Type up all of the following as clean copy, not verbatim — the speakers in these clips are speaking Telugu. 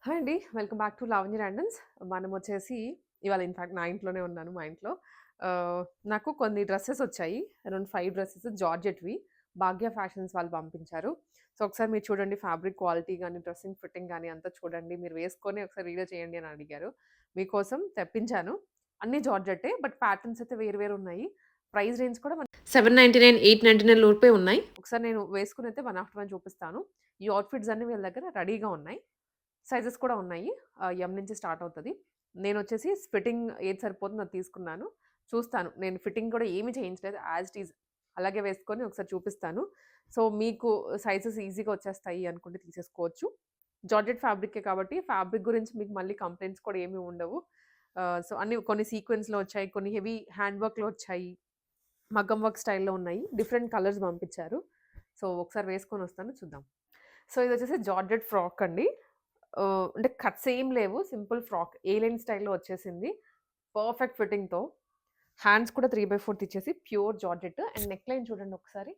హాయ్ అండి. Welcome back to Lavanya randoms. మనమొచ్చేసి ఇవాళ ఇన్‌ఫాక్ట్ నా ఇంట్లోనే ఉన్నాను మా ఇంట్లో. ఆహ్, నాకు కొన్ని డ్రెసెస్ వచ్చాయి. అరౌండ్ 5 డ్రెసెస్ జార్జెట్‌వి. భాగ్య ఫ్యాషన్స్ వాళ్ళు పంపించారు. సో, ఒకసారి మీరు చూడండి ఫ్యాబ్రిక్ క్వాలిటీ గాని, డ్రెస్సింగ్ ఫిట్టింగ్ గాని అంతా చూడండి. మీరు వేసుకొని ఒకసారి వీడియో చేయండి అని అడిగారు. మీకోసం తెప్పించాను. అన్నీ జార్జెట్టే బట్ ప్యాటర్న్స్ అయితే వేరు వేరు ఉన్నాయి. ప్రైస్ రేంజ్ కూడా 799, 899 లోపే ఉన్నాయి. ఒకసారి నేను వేసుకొనైతే వన్ ఆఫ్టర్ వన్ చూపిస్తాను. ఈ ఔట్‌ఫిట్స్ అన్నీ వీళ్ళ దగ్గర రెడీగా ఉన్నాయి. సైజెస్ కూడా ఉన్నాయి. ఎం నుంచి స్టార్ట్ అవుతది. నేనొచ్చేసి ఫిట్టింగ్ ఏది సరిపోతుందో అది తీసుకున్నాను. చూస్తాను. నేను ఫిట్టింగ్ కూడా ఏమి చేయించలేదు. యాజ్ ఇట్ ఈజ్ అలాగే వేసుకొని ఒకసారి చూపిస్తాను. సో, మీకు సైజెస్ ఈజీగా వచ్చేస్తాయి అనుకుంటే తీసేసుకోవచ్చు. జార్జెట్ ఫ్యాబ్రికే కాబట్టి ఫ్యాబ్రిక్ గురించి మీకు మళ్ళీ కంప్లెయింట్స్ కూడా ఏమి ఉండవు. సో, అన్నీ కొన్ని సీక్వెన్స్‌లో వచ్చాయి. కొన్ని హెవీ హ్యాండ్ వర్క్‌లో వచ్చాయి. మగ్గం వర్క్ స్టైల్‌లో ఉన్నాయి. డిఫరెంట్ కలర్స్ పంపించారు. సో, ఒకసారి వేసుకొనొస్తాను చూద్దాం. సో, ఇదొచ్చేసి జార్జెట్ ఫ్రాక్ అండి. అంటే కట్స్ ఏం లేవు. Simple frock. ఏ లైన్ స్టైల్‌లో వచ్చేసింది. పర్ఫెక్ట్ ఫిట్టింగ్‌తో. హ్యాండ్స్ కూడా 3/4 ఇచ్చేసి pure georgette and neck line చూడండి ఒకసారి.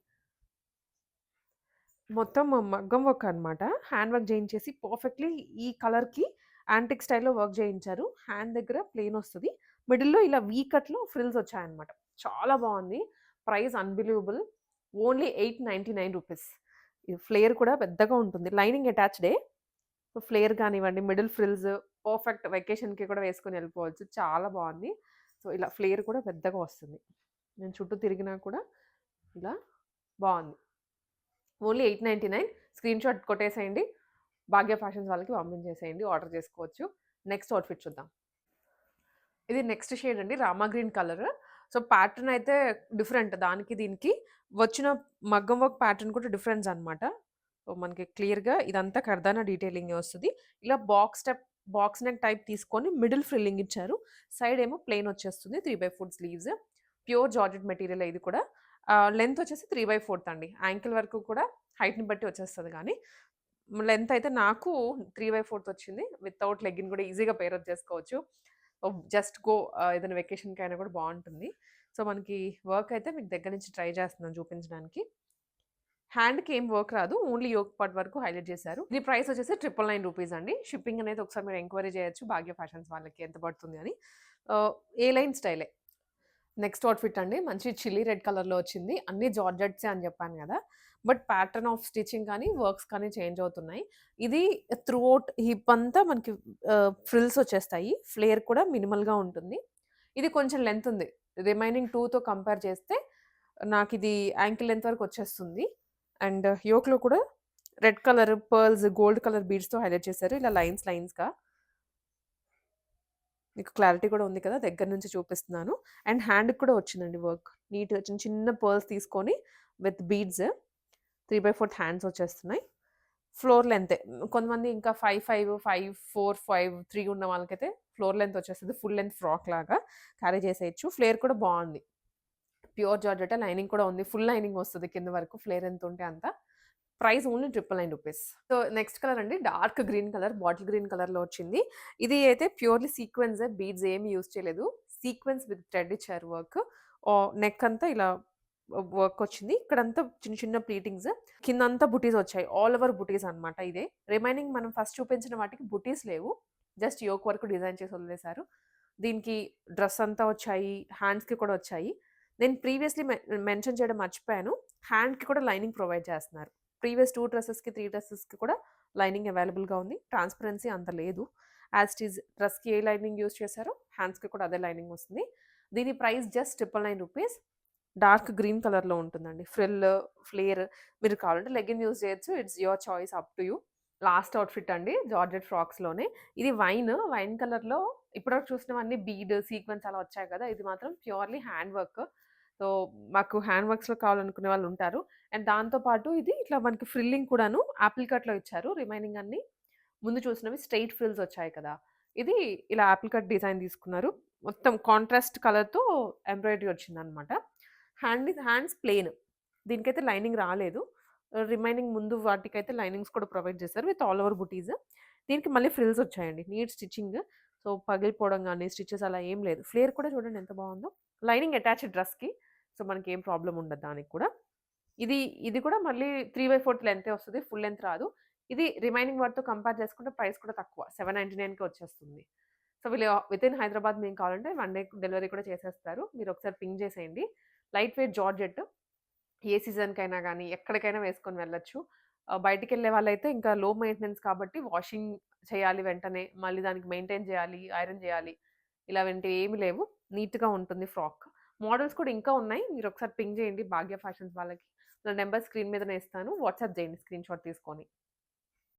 మొత్తం మగ్గం వర్క్ అన్నమాట. హ్యాండ్ వర్క్ చేయించేసి పర్ఫెక్ట్‌లీ ఈ కలర్‌కి యాంటిక్ స్టైల్‌లో వర్క్ చేయించారు. హ్యాండ్ దగ్గర ప్లెయిన్ వస్తది. మిడిల్‌లో ఇలా వీ కట్‌లో ఫ్రిల్స్ వచ్చాయన్నమాట. చాలా బావుంది. Price unbelievable. ఓన్లీ రూ. 899. ఈ ఫ్లేర్ కూడా పెద్దగా ఉంటుంది. లైనింగ్ అటాచ్‌డే. ఫ్లేర్ కానివ్వండి, మిడిల్ ఫ్రిల్స్ పర్ఫెక్ట్ వెకేషన్‌కి కూడా వేసుకొని ఎళ్ళిపోవచ్చు. చాలా బావుంది. సో, ఇలా ఫ్లేర్ కూడా పెద్దగా వస్తుంది. నేను చుట్టూ తిరిగినా కూడా ఇలా బావుంది. ఓన్లీ 899. స్క్రీన్‌షాట్ కొట్టేసేయండి. భాగ్య ఫ్యాషన్స్ వాళ్ళకి పంపించేసేయండి. ఆర్డర్ చేసుకోవచ్చు. నెక్స్ట్ అవుట్‌ఫిట్ చూద్దాం. ఇది నెక్స్ట్ షేడ్ అండి. Rama green colour. So, pattern అయితే డిఫరెంట్ దానికి దీనికి. వచ్చిన మగ్గం వర్క్ ప్యాటర్న్ కూడా డిఫరెన్స్ అన్నమాట. సో, మనకి క్లియర్‌గా ఇదంతా కర్దానా డీటెయిలింగే వస్తది. ఇలా బాక్స్ నెక్ టైప్ తీసుకొని మిడిల్ ఫ్రిల్లింగ్ ఇచ్చారు. సైడ్ ఏమో ప్లెయిన్ వచ్చేస్తుంది. 3/4 స్లీవ్స్. ప్యూర్ జార్జెట్ మెటీరియల్ ఇది కూడా. లెంత్ వచ్చేసి 3/4 అండి. యాంకిల్ వరకు కూడా హైట్‌ని బట్టి వచ్చేస్తది గానీ, లెంత్ అయితే నాకు 3/4 వచ్చింది. వితౌట్ లెగ్గిన్ కూడా ఈజీగా పెయిర్ అప్ చేసుకోవచ్చు. జస్ట్ గో ఏదైనా వెకేషన్‌కైనా కూడా బావుంటుంది. సో, మనకి వర్క్ అయితే మీకు దగ్గర నుంచి ట్రై చేస్తున్నాను చూపించడానికి. హ్యాండ్‌కి ఏం వర్క్ రాదు. ఓన్లీ యోక్ పార్ట్ వరకు హైలైట్ చేశారు. దీని ప్రైస్ వచ్చేసి రూ. 999 అండి. షిప్పింగ్ అనేది ఒకసారి మీరు ఎంక్వైరీ చేయొచ్చు భాగ్య ఫ్యాషన్స్ వాళ్ళకి ఎంత పడుతుంది అని. ఏ లైన్ స్టైలే. నెక్స్ట్ అవుట్‌ఫిట్ అండి. మంచి చిల్లీ రెడ్ కలర్‌లో వచ్చింది. అన్నీ జార్జెట్సే అని చెప్పాను గదా! బట్ ప్యాటర్న్ ఆఫ్ స్టిచింగ్ కానీ, వర్క్స్ కానీ చేంజ్ అవుతున్నాయి. ఇది త్రూ ఔట్ హిప్ అంతా మనకి ఫ్రిల్స్ వచ్చేస్తాయి. ఫ్లేర్ కూడా మినిమల్‌గా ఉంటుంది. ఇది కొంచెం లెంత్ ఉంది. రిమైనింగ్ 2తో కంపేర్ చేస్తే నాకిది యాంకిల్ లెంత్ వరకు వచ్చేస్తుంది. అండ్ యోక్‌లో కూడా red colour pearls, gold colour బీడ్స్‌తో హైలైట్ చేశారు. ఇలా లైన్స్‌గా. మీకు క్లారిటీ కూడా ఉంది కదా! దగ్గర నుంచి చూపిస్తున్నాను. అండ్ హ్యాండ్‌కి కూడా వచ్చిందండి వర్క్. నీట్‌గా చిన్న చిన్న పర్ల్స్ తీసుకొని విత్ బీడ్స్ 3/4 హ్యాండ్స్ వచ్చేస్తున్నాయి. ఫ్లోర్ లెంతే. కొంతమంది ఇంకా 5, 4, 5, 3 ఉన్న వాళ్ళకైతే ఫ్లోర్ లెంత్ వచ్చేస్తది. ఫుల్ లెంత్ ఫ్రాక్ లాగా క్యారీ చేసేయొచ్చు. ఫ్లేర్ కూడా బావుంది. ప్యూర్ జార్జెటే లైనింగ్ కూడా ఉంది. ఫుల్ లైనింగ్ వస్తది కింద వరకు. ఫ్లేర్ ఎంతుంటే అంత. ప్రైస్ ఓన్లీ రూ. 999. సో, నెక్స్ట్ కలర్ అండి. Dark green colour, bottle green కలర్‌లో వచ్చింది. ఇది అయితే ప్యూర్‌లీ సీక్వెన్సే. బీడ్స్ ఏమి యూజ్ చేయలేదు. సీక్వెన్స్ విత్ థ్రెడ్ ఇచ్చారు వర్క్. నెక్ అంతా ఇలా వర్క్ వచ్చింది. ఇక్కడంతా చిన్న చిన్న ప్లీటింగ్స్. కిందంతా బుటీస్ వచ్చాయి. ఆల్ ఓవర్ బుటీస్ అన్నమాట ఇదే. రిమైనింగ్ మనం ఫస్ట్ చూపించిన వాటికి బుటీస్ లేవు. జస్ట్ యోక్ వరకు డిజైన్ చేసి వదిలేసారు. దీనికి డ్రెస్ అంతా వచ్చాయి. హ్యాండ్స్‌కి కూడా వచ్చాయి. నేను ప్రీవియస్‌లీ మెన్షన్ చేయడం మర్చిపోయాను. హ్యాండ్‌కి కూడా లైనింగ్ ప్రొవైడ్ చేస్తున్నారు. ప్రీవియస్ 2 డ్రెసెస్‌కి, 3 డ్రెసెస్‌కి కూడా లైనింగ్ అవైలబుల్‌గా ఉంది. ట్రాన్స్‌పరెన్సీ అంత లేదు. యాజ్ ఇట్ ఈజ్ డ్రెస్‌కి ఏ లైనింగ్ యూజ్ చేశారో హ్యాండ్స్‌కి కూడా అదే లైనింగ్ వస్తుంది. దీని ప్రైస్ జస్ట్ రూ. 999. డార్క్ గ్రీన్ కలర్‌లో ఉంటుందండి. ఫ్లేర్ మీరు కావాలంటే లెగ్గిన్ యూజ్ చేయొచ్చు. It's your choice up to you. Last outfit అండి. జార్జెట్ ఫ్రాక్స్‌లోనే. ఇది వైన్ కలర్‌లో ఇప్పటివరకు చూసినవన్నీ బీడ్, సీక్వెన్స్ అలా వచ్చాయి కదా! ఇది మాత్రం ప్యూర్‌లీ హ్యాండ్ వర్క్. సో, మాకు హ్యాండ్ వర్క్స్‌లో కావాలనుకునే వాళ్ళుంటారు. అండ్ దాంతో పాటు ఇది ఇట్లా మనకి ఫ్రిల్లింగ్ కూడాను యాపిల్ కట్‌లో ఇచ్చారు. రిమైనింగ్ అన్నీ ముందు చూసినవి స్ట్రెయిట్ ఫ్రిల్స్ వచ్చాయి కదా! ఇది ఇలా యాపిల్ కట్ డిజైన్ తీసుకున్నారు. మొత్తం కాంట్రాస్ట్ కలర్‌తో ఎంబ్రాయిడరీ వచ్చిందనమాట. Hands plain. దీనికైతే లైనింగ్ రాలేదు. రిమైనింగ్ ముందు వాటికైతే లైనింగ్స్ కూడా ప్రొవైడ్ చేశారు విత్ ఆల్ ఓవర్ బుటీస్. దీనికి మళ్ళీ ఫ్రిల్స్ వచ్చాయండి. Neat stitching. సో, పగిలిపోవడం గాని, స్టిచెస్ అలా ఏం లేదు. ఫ్లేర్ కూడా చూడండి ఎంత బావుందో. లైనింగ్ అటాచ్డ్ డ్రెస్‌కి. సో, మనకేం ప్రాబ్లమ్ ఉండదు దానికి కూడా. ఇది ఇది కూడా మళ్ళీ 3/4 లెంతే వస్తది. ఫుల్ లెంత్ రాదు. ఇది రిమైనింగ్ వాటితో కంపేర్ చేసుకుంటే ప్రైస్ కూడా తక్కువ. 799కే వచ్చేస్తుంది. సో, వీళ్ళు వితిన్ హైదరాబాద్ మీకు కావాలంటే 1 డే డెలివరీ కూడా చేసేస్తారు. మీరొకసారి పింగ్ చేసేయండి. లైట్ వెయిట్ జార్జెట్ ఏ సీజన్‌కైనా గానీ, ఎక్కడికైనా వేసుకొని వెళ్ళొచ్చు. బయటికెళ్ళే వాళ్ళైతే ఇంకా లో మెయింటెనెన్స్ కాబట్టి వాషింగ్ చేయాలి వెంటనే. మళ్ళీ దానికి మెయింటైన్ చేయాలి, ఐరన్ చేయాలి. ఇలాంటివి ఏమి లేవు. నీట్‌గా ఉంటుంది ఫ్రాక్. మోడల్స్ కూడా ఇంకా ఉన్నాయి. మీరొకసారి పింగ్ చేయండి భాగ్య ఫ్యాషన్స్ వాళ్ళకి. నా నంబర్ స్క్రీన్ మీదనే ఇస్తాను. వాట్సాప్ చేయండి స్క్రీన్‌షాట్ తీసుకొని.